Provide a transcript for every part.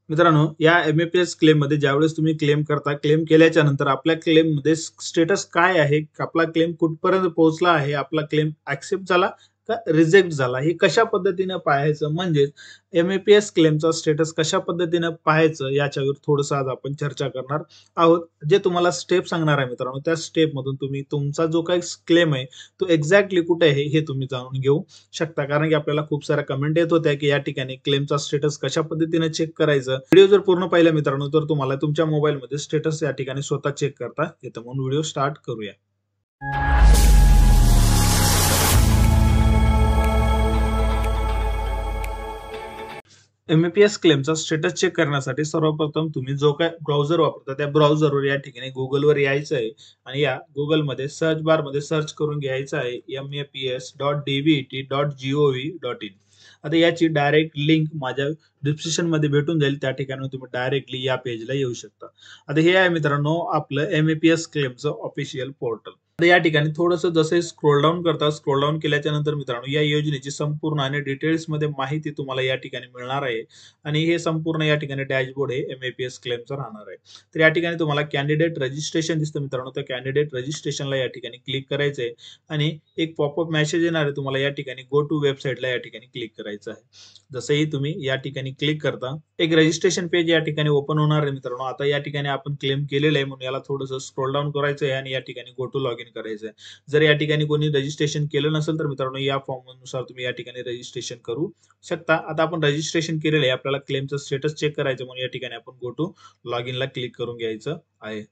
मित्रांनो, या एम-ए-पी-एस क्लेममध्ये ज्यावेळेस तुम्ही क्लेम करता, क्लेम केल्याच्या नंतर आपल्या क्लेममध्ये स्टेटस काय आहे? आपला क्लेम कुठपर्यंत पोहोचला आहे? आपला क्लेम ॲक्सेप्ट झाला का रिजेक्ट झाला? हे कशा पद्धतीनं पाहायचं? म्हणजेच एम-ए-पी-एस क्लेमचा स्टेटस कशा पद्धतीनं पाहायचं? याच्यावर थोडंसं आज आपण चर्चा करणार आहोत. जे तुम्हाला स्टेप सांगणार आहे मित्रांनो, त्या स्टेपमधून तुम्ही तुमचा जो काही क्लेम आहे, तो एक्झॅक्टली कुठे आहे हे तुम्ही जाणून घेऊ शकता. कारण की आपल्याला खूप साऱ्या कमेंट येत होत्या, की या ठिकाणी क्लेमचा स्टेटस कशा पद्धतीने चेक करायचं. व्हिडिओ जर पूर्ण पाहिला मित्रांनो, तर तुम्हाला तुमच्या मोबाईलमध्ये स्टेटस या ठिकाणी स्वतः चेक करता येतं. म्हणून व्हिडिओ स्टार्ट करूया. एम-ए-पी-एस क्लेमचा स्टेटस चेक करण्यासाठी सर्वप्रथम तुम्ही जो काही ब्राउझर वापरता त्या ब्राउझरवर या ठिकाणी Googleवर यायचं आहे आणि या Googleमध्ये सर्च बारमध्ये सर्च करून घ्यायचं आहे meps.dvet.gov.in. आता याची डायरेक्ट लिंक माझ्या डिस्क्रिप्शनमध्ये भेटून जाईल. त्या ठिकाणी तुम्ही डायरेक्टली या पेजला येऊ शकता. आता हे आहे मित्रांनो आपलं एम-ए-पी-एस क्लेमचं ऑफिशियल पोर्टल. तर या ठिकाणी थोडंसं जसे स्क्रोल डाऊन केल्याच्या नंतर मित्रांनो या योजनेची संपूर्ण आणि डिटेल्समध्ये माहिती तुम्हाला या ठिकाणी मिळणार आहे आणि हे संपूर्ण या ठिकाणी डॅशबोर्ड हे एम-ए-पी-एस क्लेमचं राहणार आहे. तर या ठिकाणी तुम्हाला कॅन्डिडेट रजिस्ट्रेशन दिसतं मित्रांनो, त्या कॅन्डिडेट रजिस्ट्रेशनला या ठिकाणी क्लिक करायचं आहे आणि एक पॉपअप मेसेज येणार आहे तुम्हाला या ठिकाणी गो टू वेबसाईटला या ठिकाणी क्लिक करायचं आहे. जसंही तुम्ही या ठिकाणी क्लिक करता एक रजिस्ट्रेशन पेज या ठिकाणी ओपन होणार आहे मित्रांनो. आता या ठिकाणी आपण क्लेम केलेलं आहे म्हणून याला थोडंसं स्क्रोल डाऊन करायचं आहे आणि या ठिकाणी गो टू लॉग इन करायचं आहे. जर या ठिकाणी कोणी रजिस्ट्रेशन केलं नसेल तर मित्रांनो या फॉर्मनुसार तुम्ही या ठिकाणी रजिस्ट्रेशन करू शकता. आता आपण रजिस्ट्रेशन केलेलं आहे, आपल्याला क्लेमचं स्टेटस चेक करायचं म्हणून या ठिकाणी आपण गो टू लॉग इनला क्लिक करून घ्यायचं आहे.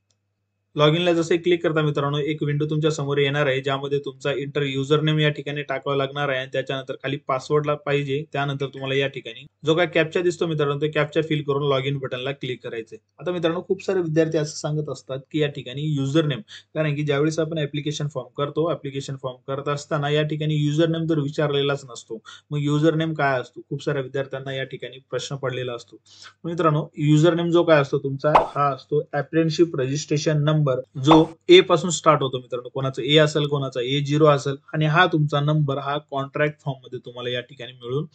लॉग इनला जसे क्लिक करता मित्रांनो एक विंडो तुमच्या समोर येणार आहे, ज्यामध्ये तुमचा इंटर युजर नेम या ठिकाणी टाकावा लागणार आहे आणि त्याच्यानंतर खाली पासवर्डला पाहिजे. त्यानंतर तुम्हाला या ठिकाणी जो काही कॅप्चा दिसतो मित्रांनो तो कॅप्चा फिल करून लॉग इन बटनला क्लिक करायचे. आता मित्रांनो खूप सारे विद्यार्थी असं सांगत असतात की या ठिकाणी युजर नेम, कारण की ज्यावेळेस आपण ऍप्लिकेशन फॉर्म करतो, ऍप्लिकेशन फॉर्म करत असताना या ठिकाणी युजर नेम तर विचारलेलाच नसतो. मग युजर नेम काय असतो? खूप साऱ्या विद्यार्थ्यांना या ठिकाणी प्रश्न पडलेला असतो. मित्रांनो युजर नेम जो काय असतो तुमचा हा असतो अप्रेंटिसशिप रजिस्ट्रेशन नंबर, जो ए पासून स्टार्ट होतो मित्रांनो. कोणाचा ए असेल, कोणाचा A0 असेल आणि हा तुमचा नंबर हा कॉन्ट्रॅक्ट फॉर्म मध्ये तुम्हाला या ठिकाणी मिळून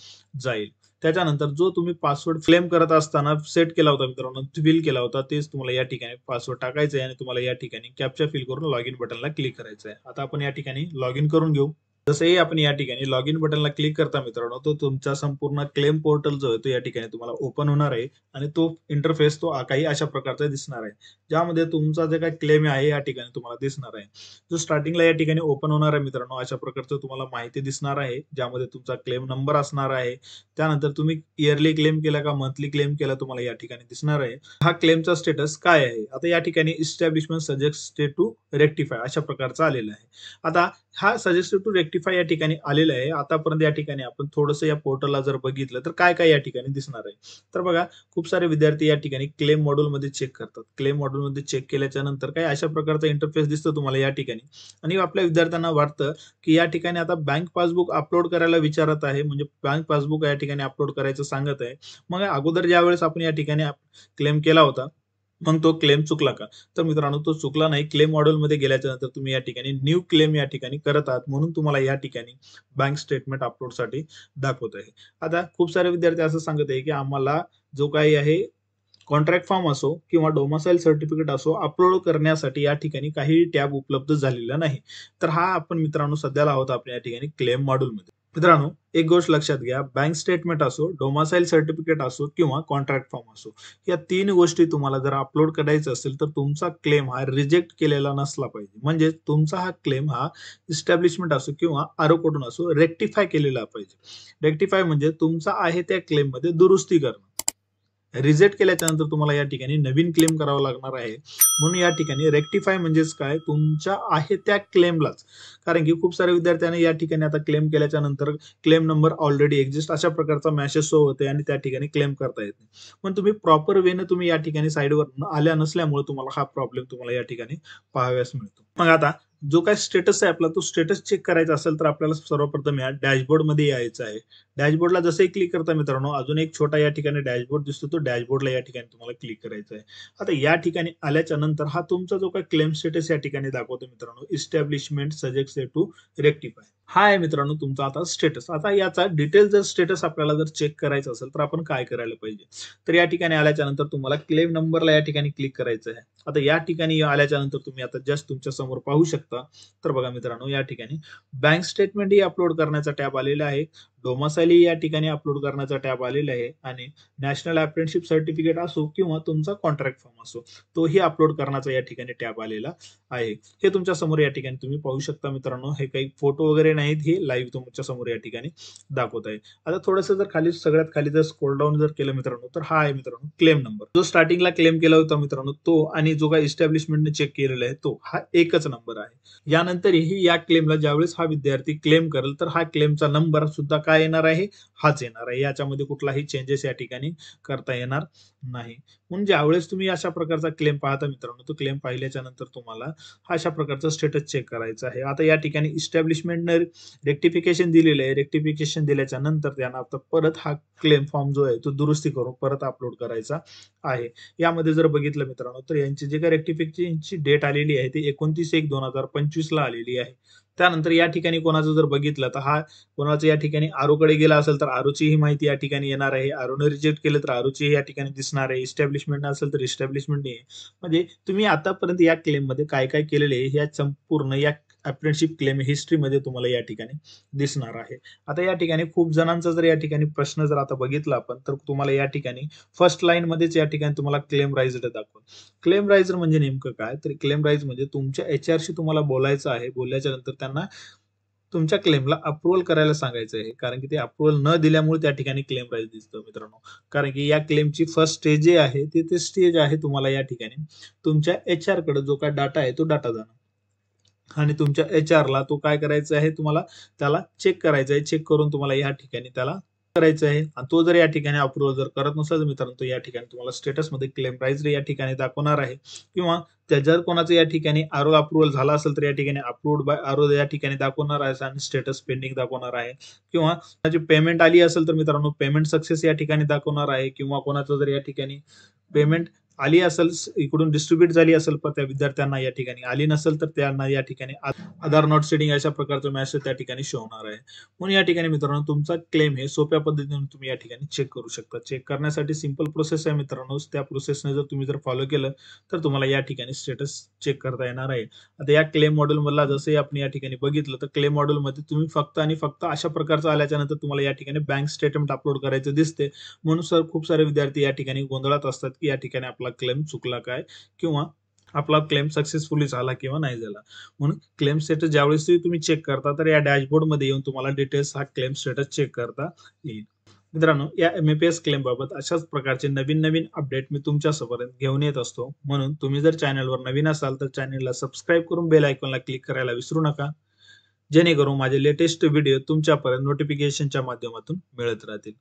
जाईल. त्याच्यानंतर जो तुम्ही पासवर्ड क्लेम करत असताना सेट केला होता मित्रांनो, फिल केला होता, तेच तुम्हाला या ठिकाणी पासवर्ड टाकायचं आहे आणि तुम्हाला या ठिकाणी कॅप्चा फिल करून लॉग इन बटनला क्लिक करायचं आहे. आता आपण या ठिकाणी लॉग इन करून घेऊ. जसंही आपण या ठिकाणी लॉग इन बटनला क्लिक करता मित्रांनो, तो तुमचा संपूर्ण क्लेम पोर्टल जो आहे तो या ठिकाणी तुम्हाला ओपन होणार आहे आणि तो इंटरफेस तो काही अशा प्रकारचा दिसणार आहे, ज्यामध्ये तुमचा जे काही क्लेम आहे या ठिकाणी तुम्हाला दिसणार आहे. जो स्टार्टिंगला या ठिकाणी ओपन होणार आहे मित्रांनो, अशा प्रकारचं तुम्हाला माहिती दिसणार आहे, ज्यामध्ये तुमचा क्लेम नंबर असणार आहे. त्यानंतर तुम्ही इयरली क्लेम केला का मंथली क्लेम केला तुम्हाला या ठिकाणी दिसणार आहे. हा क्लेमचा स्टेटस काय आहे? आता या ठिकाणी इस्टॅब्लिशमेंट सजेस्टेड टू रेक्टिफाय अशा प्रकारचा आलेला आहे. आता हा सजेस्टेड टू रेक्टिफाय या ठिकाणी आलेला आहे. आतापर्यंत या ठिकाणी आपण थोडंसं या पोर्टलला जर बघितलं तर काय काय या ठिकाणी दिसणार आहे. तर बघा खूप सारे विद्यार्थी या ठिकाणी क्लेम मॉड्यूलमध्ये चेक करतात. क्लेम मॉड्यूलमध्ये चेक केल्याच्या नंतर काय अशा प्रकारचा इंटरफेस दिसतो तुम्हाला या ठिकाणी आणि आपल्या विद्यार्थ्यांना वाटतं की या ठिकाणी आता बँक पासबुक अपलोड करायला विचारत आहे, म्हणजे बँक पासबुक या ठिकाणी अपलोड करायचं सांगत आहे. मग अगोदर ज्यावेळेस आपण या ठिकाणी क्लेम केला होता मग तो क्लेम चुकला का? तर मित्रांनो तो चुकला नाही. क्लेम मॉड्यूलमध्ये गेल्याच्या नंतर तुम्ही या ठिकाणी न्यू क्लेम या ठिकाणी करत आहात, म्हणून तुम्हाला या ठिकाणी बँक स्टेटमेंट अपलोडसाठी दाखवत आहे. आता खूप सारे विद्यार्थी असं सांगत आहे की आम्हाला जो काही आहे कॉन्ट्रॅक्ट फॉर्म असो किंवा डोमिसाइल सर्टिफिकेट असो अपलोड करण्यासाठी या ठिकाणी काही टॅब उपलब्ध झालेला नाही. तर हा आपण मित्रांनो सध्याला आहोत आपल्या या ठिकाणी क्लेम मॉड्यूलमध्ये. मित्रांनो एक गोष्ट लक्षात घ्या, बँक स्टेटमेंट असो, डोमिसाइल सर्टिफिकेट असो किंवा कॉन्ट्रॅक्ट फॉर्म असो, या तीन गोष्टी तुम्हाला जर अपलोड करायचं असेल तर तुमचा क्लेम हा रिजेक्ट केलेला नसला पाहिजे. म्हणजे तुमचा हा क्लेम हा इस्टॅब्लिशमेंट असो किंवा आरोकडून असो रेक्टिफाय केलेला पाहिजे. रेक्टिफाय म्हणजे तुमचा आहे त्या क्लेम मध्ये दुरुस्ती करणं. रिजेक्ट केल्याच्या नंतर तुम्हाला या ठिकाणी नवीन क्लेम करावा लागणार आहे. म्हणून या ठिकाणी रेक्टिफाय म्हणजेच काय, तुमच्या आहे त्या क्लेमलाच. कारण की खूप साऱ्या विद्यार्थ्यांनी या ठिकाणी आता क्लेम केल्याच्या नंतर क्लेम नंबर ऑलरेडी एक्झिस्ट अशा प्रकारचा मेसेज शो होते आणि त्या ठिकाणी क्लेम करता येत नाही. पण तुम्ही प्रॉपर वेने तुम्ही या ठिकाणी साईडवर आल्या नसल्यामुळे तुम्हाला हा प्रॉब्लेम तुम्हाला या ठिकाणी पाहाव्यास मिळतो. मग आता जो काही स्टेटस आहे आपला तो स्टेटस चेक करायचा असेल तर आपल्याला सर्वप्रथम या डॅशबोर्ड मध्ये यायचं आहे. डॅशबोर्डला जसंही क्लिक करता मित्रांनो अजून एक छोटा या ठिकाणी डॅशबोर्ड दिसतो, तो डॅशबोर्डला या ठिकाणी तुम्हाला क्लिक करायचं आहे. आता या ठिकाणी आल्याच्या नंतर हा तुमचा जो काही क्लेम स्टेटस या ठिकाणी दाखवतो मित्रांनो, इस्टॅब्लिशमेंट सजेस्टेड टू रेक्टिफाय. हा आहे मित्रांनो तुमचा आता स्टेटस. आता याचा डिटेल जर स्टेटस आपल्याला जर चेक करायचं असेल तर आपण काय करायला पाहिजे? तर या ठिकाणी आल्याच्या नंतर तुम्हाला क्लेम नंबरला या ठिकाणी क्लिक करायचं आहे. आता या ठिकाणी आल्याच्या नंतर तुम्ही आता जस्ट तुमच्या समोर पाहू शकता. तर बघा मित्रांनो या ठिकाणी बँक स्टेटमेंट ही अपलोड करण्याचा टॅब आलेला आहे. डोमासाइल या ठिकाणी अपलोड करण्याचा टॅब आलेला आहे आणि नॅशनल अप्रेंटिसशिप सर्टिफिकेट असो किंवा तुमचा कॉन्ट्रॅक्ट फॉर्म असो तोही अपलोड करण्याचा या ठिकाणी टॅब आलेला आहे. हे तुमच्या समोर या ठिकाणी तुम्ही पाहू शकता मित्रांनो. हे काही फोटो वगैरे नाहीत, हे लाईव्ह तुमच्या समोर या ठिकाणी दाखवत आहे. आता थोडंसं जर खाली सगळ्यात खाली जर स्क्रोल डाऊन जर केलं मित्रांनो तर हा आहे मित्रांनो क्लेम नंबर. जो स्टार्टिंगला क्लेम केला होता मित्रांनो तो आणि जो काही इस्टॅब्लिशमेंटने चेक केलेला आहे तो हा एकच नंबर आहे. यानंतरही या क्लेमला ज्यावेळेस हा विद्यार्थी क्लेम करेल तर हा क्लेमचा नंबर सुद्धा काय येणार आहे? हाच येणार आहे. याच्यामध्ये कुठलाही चेंजेस या ठिकाणी करता येणार नाही. म्हणून ज्यावेळेस तुम्ही अशा प्रकारचा क्लेम पाहता मित्रांनो, तो क्लेम पाहिल्याच्या नंतर तुम्हाला हा अशा प्रकारचा स्टेटस चेक करायचा आहे. आता या ठिकाणी इस्टॅब्लिशमेंटने रेक्टिफिकेशन दिलेलं आहे. रेक्टिफिकेशन दिल्याच्या नंतर त्यांना आता परत हा क्लेम फॉर्म जो आहे तो दुरुस्ती करून परत अपलोड करायचा आहे. यामध्ये जर बघितलं मित्रांनो तर यांची जी काही रेक्टिफिकेशनची डेट आलेली आहे ती 29/1/2025 ला आलेली आहे. त्यानंतर या ठिकाणी कोणाचं जर बघितलं तर हा कोणाचं या ठिकाणी आरोकडे गेला असेल तर आरोची ही माहिती या ठिकाणी येणार आहे. आरोने रिजेक्ट केलं तर आरोची या ठिकाणी दिसणार आहे. इस्टॅब्लिशमेंट असेल तर इस्टॅब्लिशमेंट नाही. म्हणजे तुम्ही आतापर्यंत या क्लेममध्ये काय काय केलेले आहे या संपूर्ण या अप्रेंटिसशिप क्लेम हिस्ट्रीमध्ये तुम्हाला या ठिकाणी दिसणार आहे. आता या ठिकाणी खूप जणांचा जर या ठिकाणी प्रश्न जर आता बघितला आपण तर तुम्हाला या ठिकाणी फर्स्ट लाईन मध्येच या ठिकाणी तुम्हाला क्लेम रायझर दाखवल. क्लेम रायझर म्हणजे नेमकं काय? तर क्लेम राईज म्हणजे तुमच्या एचआरशी तुम्हाला बोलायचं आहे. बोलल्याच्या नंतर त्यांना तुमच्या क्लेमला अप्रूव्हल करायला सांगायचं आहे. कारण की ते अप्रूव्हल न दिल्यामुळे त्या ठिकाणी क्लेम राईज दिसतं मित्रांनो. कारण की या क्लेमची फर्स्ट स्टेज जे आहे ते स्टेज आहे तुम्हाला या ठिकाणी तुमच्या एचआर कडे जो काय डाटा आहे तो डाटा जाणार. आणि तुमच्या एचआरला तो काय करायचा आहे तुम्हाला त्याला चेक करायचा आहे. चेक करून तुम्हाला या ठिकाणी त्याला करायचं आहे आणि तो जर या ठिकाणी अप्रूव्हल जर करत नसेल मित्रांनो तर या ठिकाणी तुम्हाला स्टेटसमध्ये क्लेम प्राइस या ठिकाणी दाखवणार आहे किंवा त्या जर कोणाचं या ठिकाणी आरो अप्रूव्हल झाला असेल तर या ठिकाणी अप्रूव्ड बाय आरो या ठिकाणी दाखवणार आहे आणि स्टेटस पेंडिंग दाखवणार आहे किंवा त्याची पेमेंट आली असेल तर मित्रांनो पेमेंट सक्सेस या ठिकाणी दाखवणार आहे किंवा कोणाचं जर या ठिकाणी पेमेंट आली असेल इकडून डिस्ट्रीब्यूट झाली असेल पण त्या विद्यार्थ्यांना या ठिकाणी आली नसेल तर त्यांना या ठिकाणी आधार नॉट सेटिंग अशा प्रकारचा मेसेज त्या ठिकाणी शो होणार आहे. म्हणून या ठिकाणी मित्रांनो तुमचा क्लेम हे सोप्या पद्धतीने तुम्ही या ठिकाणी चेक करू शकता. चेक करण्यासाठी सिंपल प्रोसेस आहे मित्रांनो. त्या प्रोसेसने जर तुम्ही जर फॉलो केलं तर तुम्हाला या ठिकाणी स्टेटस चेक करता येणार आहे. आता या क्लेम मॉड्यूल मधला जसं आपण या ठिकाणी बघितलं तर क्लेम मॉड्यूल मध्ये तुम्ही फक्त आणि फक्त अशा प्रकारचं आल्याच्या नंतर तुम्हाला या ठिकाणी बँक स्टेटमेंट अपलोड करायचं दिसते. म्हणून सर खूप सारे विद्यार्थी या ठिकाणी गोंधळात असतात की या ठिकाणी आपला क्लेम चुकला काय किंवा आपला क्लेम सक्सेसफुली झाला किंवा नाही झाला. म्हणून क्लेम स्टेटस ज्यावेळेस तुम्ही चेक करता तर या डॅशबोर्डमध्ये येऊन तुम्हाला डिटेल्स हा क्लेम स्टेटस चेक करता येईल. मित्रांनो या एमएपीएस क्लेम बाबत अशाच प्रकारचे नवीन नवीन अपडेट मी तुमच्यासोबत घेऊन येत असतो. म्हणून तुम्ही जर चॅनलवर नवीन असाल तर चॅनलला सबस्क्राईब करून बेल आयकॉनला क्लिक करायला विसरू नका. जेणेकरून माझे लेटेस्ट व्हिडिओ तुमच्यापर्यंत नोटिफिकेशनच्या माध्यमातून मिळत राहतील.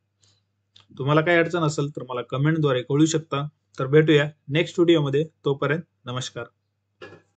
तुम्हाला काही अडचण असेल तर मला कमेंटद्वारे कळू शकता. तर भेटूया नेक्स्ट व्हिडिओमध्ये. तोपर्यंत नमस्कार.